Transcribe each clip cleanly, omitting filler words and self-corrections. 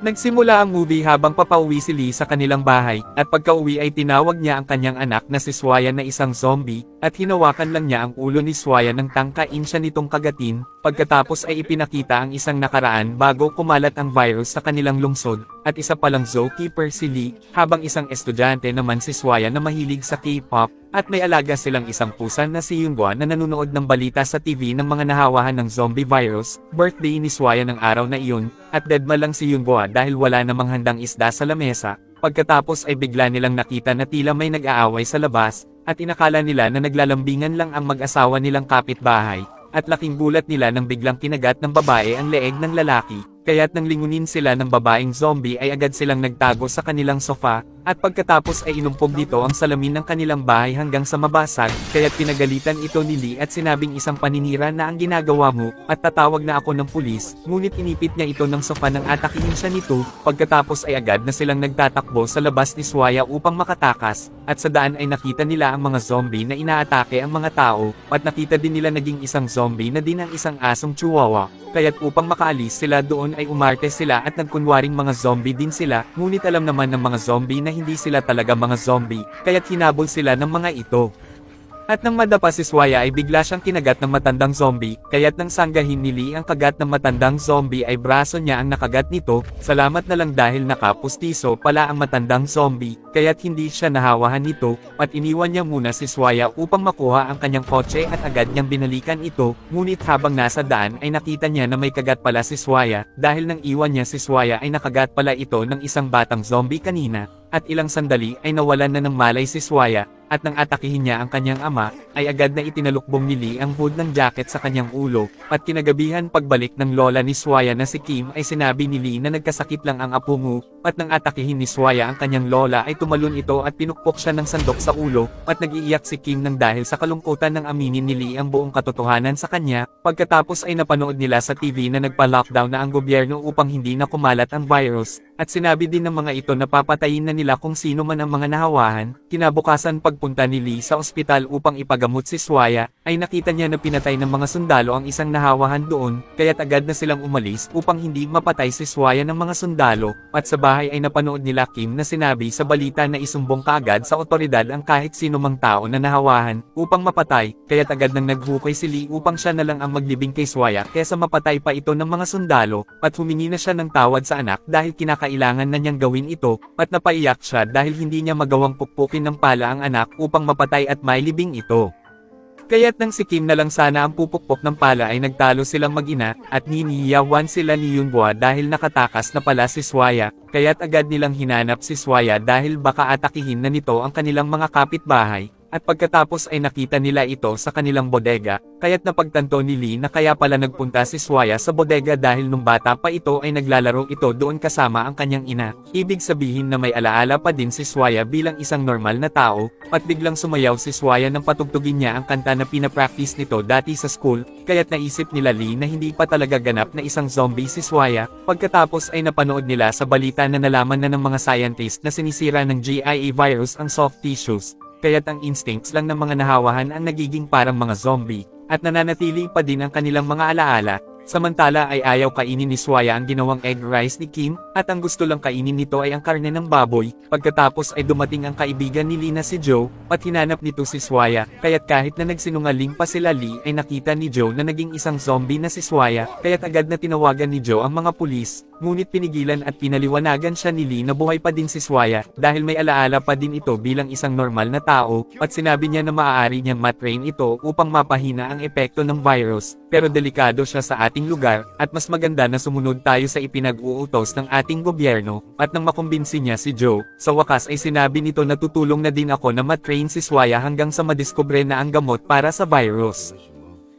Nagsimula ang movie habang papauwi si Lee sa kanilang bahay, at pagka-uwi ay tinawag niya ang kanyang anak na si Swaya na isang zombie, at hinawakan lang niya ang ulo ni Swaya nang tangkain siya nitong kagatin, pagkatapos ay ipinakita ang isang nakaraan bago kumalat ang virus sa kanilang lungsod, at isa palang zookeeper si Lee, habang isang estudyante naman si Swaya na mahilig sa K-pop, at may alaga silang isang pusa na si Yoonghwa na nanonood ng balita sa TV ng mga nahawahan ng zombie virus. Birthday ni Swaya ng araw na iyon, at deadma lang si Yoonghwa dahil wala namang handang isda sa lamesa. Pagkatapos ay bigla nilang nakita na tila may nag-aaway sa labas, at inakala nila na naglalambingan lang ang mag-asawa nilang kapitbahay, at laking gulat nila nang biglang kinagat ng babae ang leeg ng lalaki. Kaya't nang lingunin sila ng babaeng zombie ay agad silang nagtago sa kanilang sofa, at pagkatapos ay inumpog dito ang salamin ng kanilang bahay hanggang sa mabasag, kaya't pinagalitan ito ni Lee at sinabing isang paninira na ang ginagawa mo, at tatawag na ako ng pulis, ngunit inipit niya ito ng sofa nang atakihin siya nito, pagkatapos ay agad na silang nagtatakbo sa labas ni Swaya upang makatakas, at sa daan ay nakita nila ang mga zombie na inaatake ang mga tao, at nakita din nila naging isang zombie na din ang isang asong chihuahua. Kaya't upang makaalis sila doon ay umarte sila at nagkunwaring mga zombie din sila, ngunit alam naman ng mga zombie na hindi sila talaga mga zombie, kaya't hinabol sila ng mga ito. At nang madapa si Swaya ay bigla siyang kinagat ng matandang zombie, kaya't nang sanggahin ni Lee ang kagat ng matandang zombie ay braso niya ang nakagat nito, salamat na lang dahil nakapustiso pala ang matandang zombie, kaya't hindi siya nahawahan nito, at iniwan niya muna si Swaya upang makuha ang kanyang kotse at agad niyang binalikan ito, ngunit habang nasa daan ay nakita niya na may kagat pala si Swaya, dahil nang iwan niya si Swaya ay nakagat pala ito ng isang batang zombie kanina, at ilang sandali ay nawalan na ng malay si Swaya, at nang atakihin niya ang kanyang ama, ay agad na itinalukbong ni Lee ang hood ng jacket sa kanyang ulo, at kinagabihan pagbalik ng lola ni Swaya na si Kim ay sinabi ni Lee na nagkasakit lang ang apo mo, at nang atakihin ni Swaya ang kanyang lola ay tumalon ito at pinukpok siya ng sandok sa ulo, at nag-iiyak si Kim nang dahil sa kalungkutan ng aminin ni Lee ang buong katotohanan sa kanya, pagkatapos ay napanood nila sa TV na nagpa-lockdown na ang gobyerno upang hindi na kumalat ang virus, at sinabi din ng mga ito na papatayin na nila kung sino man ang mga nahawahan. Kinabukasan pagpunta ni Lee sa ospital upang ipagamot si Swaya, ay nakita niya na pinatay ng mga sundalo ang isang nahawahan doon, kaya't agad na silang umalis upang hindi mapatay si Swaya ng mga sundalo, at sa bahay ay napanood nila Kim na sinabi sa balita na isumbong kaagad sa otoridad ang kahit sino mang tao na nahawahan, upang mapatay, kaya't agad nang naghukay si Lee upang siya na lang ang maglibing kay Swaya kesa mapatay pa ito ng mga sundalo, at humingi na siya ng tawad sa anak dahil kinakailangan na niyang gawin ito, at napaiyak siya dahil hindi niya magawang pukpukin ng pala ang anak upang mapatay at mailibing ito. Kaya't nang si Kim na lang sana ang pupukpok ng pala ay nagtalo silang mag-ina, at niniyawan sila ni Yoonghwa dahil nakatakas na pala si Swaya, kaya't agad nilang hinanap si Swaya dahil baka atakihin na nito ang kanilang mga kapitbahay. At pagkatapos ay nakita nila ito sa kanilang bodega, kaya't napagtanto ni Lee na kaya pala nagpunta si Swaya sa bodega dahil nung bata pa ito ay naglalaro ito doon kasama ang kanyang ina. Ibig sabihin na may alaala pa din si Swaya bilang isang normal na tao, at biglang sumayaw si Swaya nang patugtugin niya ang kanta na pinapractice nito dati sa school, kaya't naisip nila Lee na hindi pa talaga ganap na isang zombie si Swaya. Pagkatapos ay napanood nila sa balita na nalaman na ng mga scientist na sinisira ng GIA virus ang soft tissues, kaya't ang instincts lang ng mga nahawahan ang nagiging parang mga zombie, at nananatili pa din ang kanilang mga alaala. Samantala ay ayaw kainin ni Swaya ang ginawang egg rice ni Kim, at ang gusto lang kainin nito ay ang karne ng baboy. Pagkatapos ay dumating ang kaibigan ni Lee na si Joe, at hinanap nito si Swaya, kaya't kahit na nagsinungaling pa sila Lee ay nakita ni Joe na naging isang zombie na si Swaya, kaya't agad na tinawagan ni Joe ang mga pulis, ngunit pinigilan at pinaliwanagan siya ni Lee na buhay pa din si Swaya, dahil may alaala pa din ito bilang isang normal na tao, at sinabi niya na maaari niyang matrain ito upang mapahina ang epekto ng virus, pero delikado siya sa ating lugar, at mas maganda na sumunod tayo sa ipinag-uutos ng ating gobyerno, at nang makumbinsi niya si Joe, sa wakas ay sinabi nito na tutulong na din ako na matrain si Swaya hanggang sa madiskubre na ang gamot para sa virus.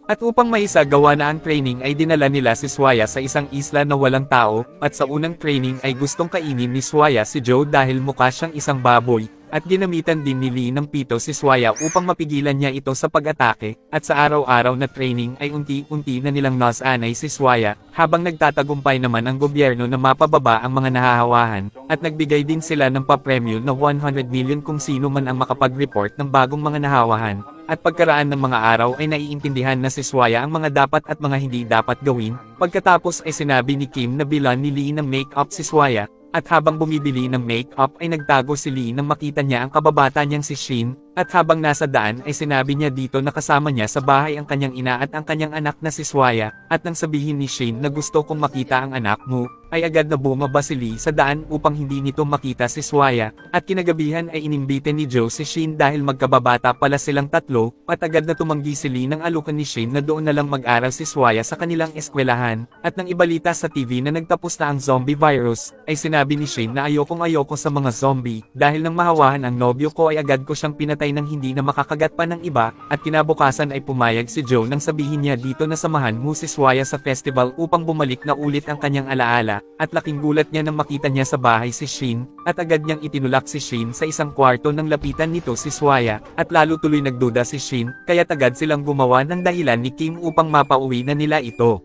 At upang maisagawa na ang training ay dinala nila si Swaya sa isang isla na walang tao, at sa unang training ay gustong kainin ni Swaya si Joe dahil mukha siyang isang baboy, at ginamitan din ni Lee ng pito si Swaya upang mapigilan niya ito sa pag-atake, at sa araw-araw na training ay unti-unti na nilang nasanay si Swaya, habang nagtatagumpay naman ang gobyerno na mapababa ang mga nahahawahan, at nagbigay din sila ng papremyo na 100 million kung sino man ang makapag-report ng bagong mga nahawahan. At pagkaraan ng mga araw ay naiintindihan na si Swaya ang mga dapat at mga hindi dapat gawin. Pagkatapos ay sinabi ni Kim na bilan ni Lee ng make-up si Swaya, at habang bumibili ng make-up ay nagtago si Lee nang makita niya ang kababata niyang si Shin, at habang nasa daan ay sinabi niya dito na kasama niya sa bahay ang kanyang ina at ang kanyang anak na si Swaya, at nang sabihin ni Shin na gusto kong makita ang anak mo, ay agad na bumaba si Lee sa daan upang hindi nito makita si Swaya, at kinagabihan ay inimbite ni Joe si Shin dahil magkababata pala silang tatlo, at agad na tumanggi si Lee ng alukan ni Shin na doon na lang mag-aral si Swaya sa kanilang eskwelahan, at nang ibalita sa TV na nagtapos na ang zombie virus, ay sinabi ni Shin na ayoko sa mga zombie, dahil nang mahawahan ang nobyo ko ay agad ko siyang pinatay nang hindi na makakagat pa ng iba, at kinabukasan ay pumayag si Joe nang sabihin niya dito na samahan mo si Swaya sa festival upang bumalik na ulit ang kanyang alaala. At laking gulat niya nang makita niya sa bahay si Shin, at agad niyang itinulak si Shin sa isang kwarto nang lapitan nito si Swaya, at lalo tuloy nagduda si Shin, kaya't agad silang gumawa ng dahilan ni Kim upang mapauwi na nila ito.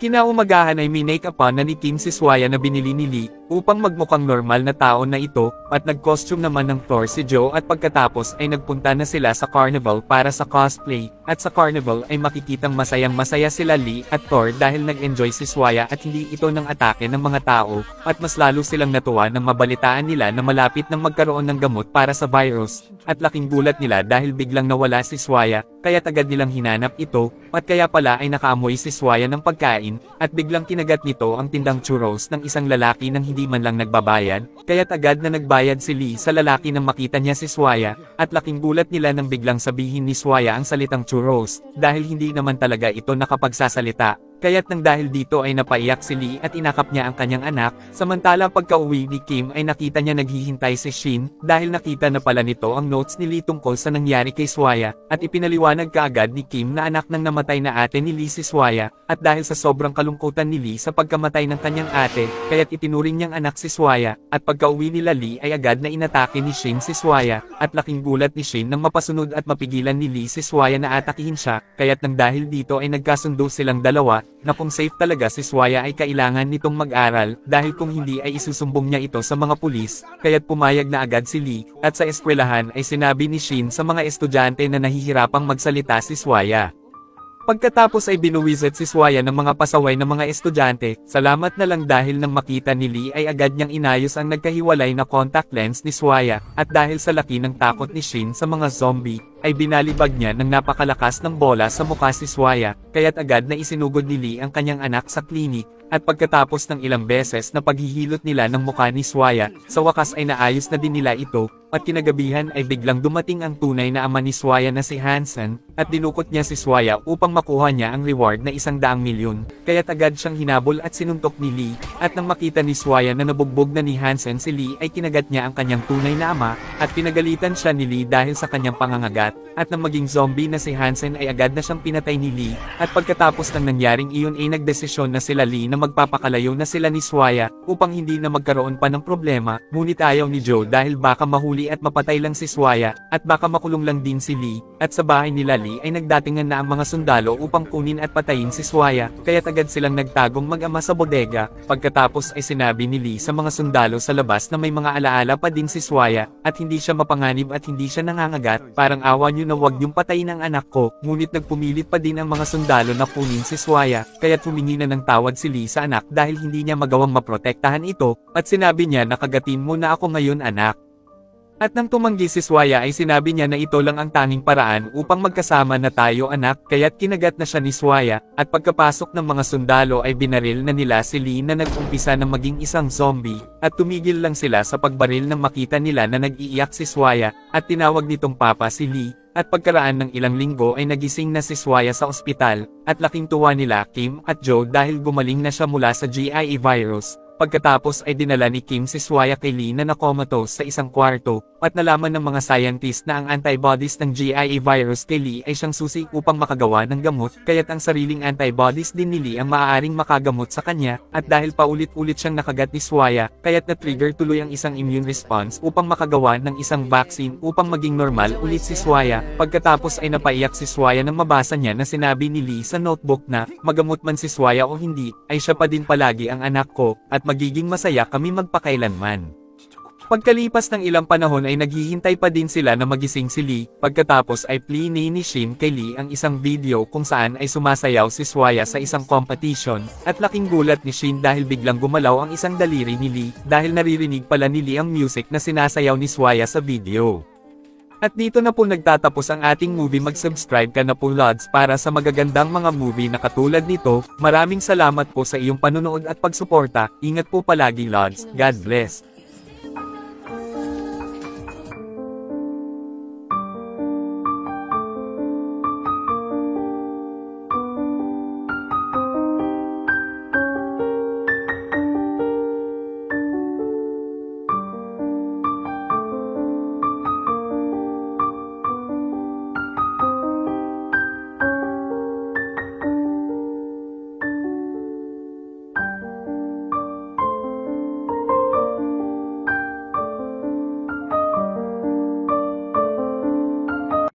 Kinaumagahan ay minake-upan na ni Kim si Swaya na binili ni Lee, upang magmukhang normal na tao na ito, at nag-costume naman ng Thor si Joe at pagkatapos ay nagpunta na sila sa carnival para sa cosplay, at sa carnival ay makikitang masayang-masaya sila Lee at Thor dahil nag-enjoy si Swaya at hindi ito ng atake ng mga tao, at mas lalo silang natuwa nang mabalitaan nila na malapit nang magkaroon ng gamot para sa virus, at laking gulat nila dahil biglang nawala si Swaya, kaya't agad nilang hinanap ito, at kaya pala ay nakaamoy si Swaya ng pagkain, at biglang kinagat nito ang tindang churros ng isang lalaki nang hindi man lang nagbabayad, kaya't agad na nagbayad si Lee sa lalaki nang makita niya si Swaya, at laking gulat nila nang biglang sabihin ni Swaya ang salitang churros, dahil hindi naman talaga ito nakapagsasalita. Kaya't nang dahil dito ay napaiyak si Lee at inakap niya ang kanyang anak, samantala pagka-uwi ni Kim ay nakita niya naghihintay si Shin, dahil nakita na pala nito ang notes ni Lee tungkol sa nangyari kay Swaya, at ipinaliwanag kaagad ni Kim na anak ng namatay na ate ni Lee si Swaya, at dahil sa sobrang kalungkutan ni Lee sa pagkamatay ng kanyang ate, kaya't itinuring niyang anak si Swaya, at pagka-uwi nila Lee ay agad na inatake ni Shin si Swaya, at laking gulat ni Shin nang mapasunod at mapigilan ni Lee si Swaya na atakihin siya, kaya't nang dahil dito ay nagkasundo silang dalawa, na kung safe talaga si Swaya ay kailangan nitong mag-aral, dahil kung hindi ay isusumbong niya ito sa mga pulis, kaya't pumayag na agad si Lee, at sa eskwelahan ay sinabi ni Shin sa mga estudyante na nahihirapang magsalita si Swaya. Pagkatapos ay binuwisit si Swaya ng mga pasaway ng mga estudyante, salamat na lang dahil nang makita ni Lee ay agad niyang inayos ang nagkahiwalay na contact lens ni Swaya, at dahil sa laki ng takot ni Shin sa mga zombie, ay binalibag niya ng napakalakas ng bola sa mukha si Swaya, kaya't agad na isinugod ni Lee ang kanyang anak sa klinik, at pagkatapos ng ilang beses na paghihilot nila ng mukha ni Swaya, sa wakas ay naayos na din nila ito, at kinagabihan ay biglang dumating ang tunay na ama ni Swaya na si Hansen, at dinukot niya si Swaya upang makuha niya ang reward na 100 milyon, kaya't agad siyang hinabol at sinuntok ni Lee, at nang makita ni Swaya na nabugbog na ni Hansen si Lee ay kinagat niya ang kanyang tunay na ama, at pinagalitan siya ni Lee dahil sa kanyang pangangagat, at nang maging zombie na si Hansen ay agad na siyang pinatay ni Lee, at pagkatapos ng nangyaring iyon ay nagdesisyon na sila Lee na magpapakalayo na sila ni Swaya, upang hindi na magkaroon pa ng problema, ngunit ayaw ni Joe dahil baka mahuli at mapatay lang si Swaya, at baka makulong lang din si Lee, at sa bahay nila Lee ay nagdatingan na ang mga sundalo upang kunin at patayin si Swaya, kaya't agad silang nagtagong mag-ama sa bodega, pagkatapos ay sinabi ni Lee sa mga sundalo sa labas na may mga alaala pa din si Swaya, at hindi siya mapanganib at hindi siya nangangagat, parang awa niyo na wag niyong patayin ang anak ko, ngunit nagpumilit pa din ang mga sundalo na kunin si Swaya, kaya't humingi na ng tawad si Lee sa anak dahil hindi niya magawang maprotektahan ito, at sinabi niya na kagatin mo na ako ngayon anak. At nang tumanggi si Swaya ay sinabi niya na ito lang ang tanging paraan upang magkasama na tayo anak, kaya't kinagat na siya ni Swaya, at pagkapasok ng mga sundalo ay binaril na nila si Lee na nag-umpisa na maging isang zombie, at tumigil lang sila sa pagbaril nang makita nila na nag-iiyak si Swaya, at tinawag nitong papa si Lee. At pagkaraan ng ilang linggo ay nagising na si Swaya sa ospital, at laking tuwa nila Kim at Joe dahil gumaling na siya mula sa GIA virus, Pagkatapos ay dinala ni Kim si Swaya kay Lee na nakomatose sa isang kwarto, at nalaman ng mga scientist na ang antibodies ng GIA virus kay Lee ay siyang susi upang makagawa ng gamot, kaya't ang sariling antibodies din ni Lee ang maaaring makagamot sa kanya, at dahil paulit-ulit siyang nakagat ni Swaya, kaya't na-trigger tuloy ang isang immune response upang makagawa ng isang vaccine upang maging normal ulit si Swaya. Pagkatapos ay napaiyak si Swaya nang mabasa niya na sinabi ni Lee sa notebook na, magamot man si Swaya o hindi, ay siya pa din palagi ang anak ko, at magiging masaya kami magpakailanman. Pagkalipas ng ilang panahon ay naghihintay pa din sila na magising si Lee, pagkatapos ay plinay ni Shin kay Lee ang isang video kung saan ay sumasayaw si Swaya sa isang competition, at laking gulat ni Shin dahil biglang gumalaw ang isang daliri ni Lee, dahil naririnig pala ni Lee ang music na sinasayaw ni Swaya sa video. At dito na po nagtatapos ang ating movie. Mag-subscribe ka na po Lods para sa magagandang mga movie na katulad nito. Maraming salamat po sa iyong panunood at pagsuporta. Ingat po palagi Lods. God bless.